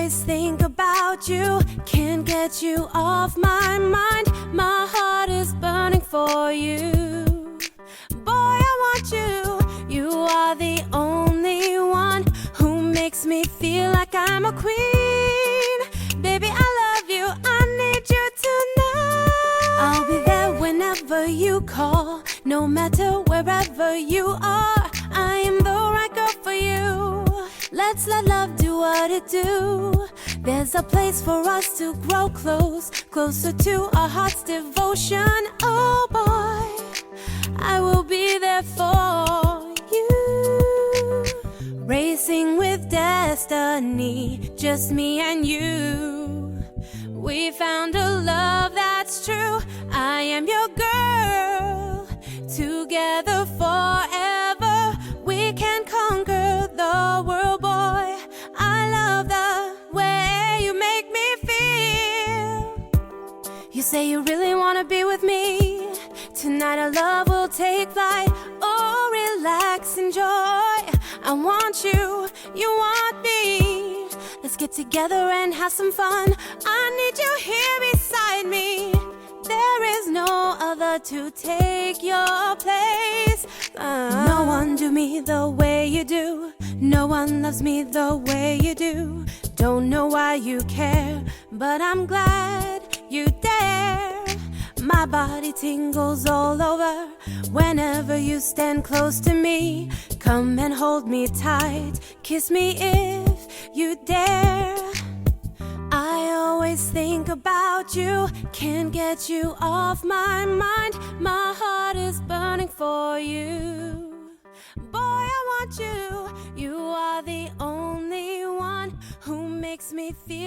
always think about you, can't get you off my mind. My heart is burning for you. Boy, I want you. You are the only one who makes me feel like I'm a queen. Baby, I love you, I need you tonight. I'll be there whenever you call, no matter wherever you are. I am the right girl for you. Let's let love do what it do. There's a place for us to grow close, closer to our heart's devotion. Oh boy, I will be there for you. Racing with destiny, just me and you. We found a love that's true. I am your girl. Together forever, we can conquer the world, boy. I love the way you make me feel. You say you really wanna be with me. Tonight our love will take flight. Oh, relax, enjoy. I want you, you want me. Let's get together and have some fun. I need you here beside me. There is no other to take your place. No one do me the way you do. No one loves me the way you do. Don't know why you care, but I'm glad you dare. My body tingles all over whenever you stand close to me. Come and hold me tight, kiss me if you dare. I always think about you, can't get you off my mind. My heart is burning for you. Boy, I want you. You are the only one who makes me feel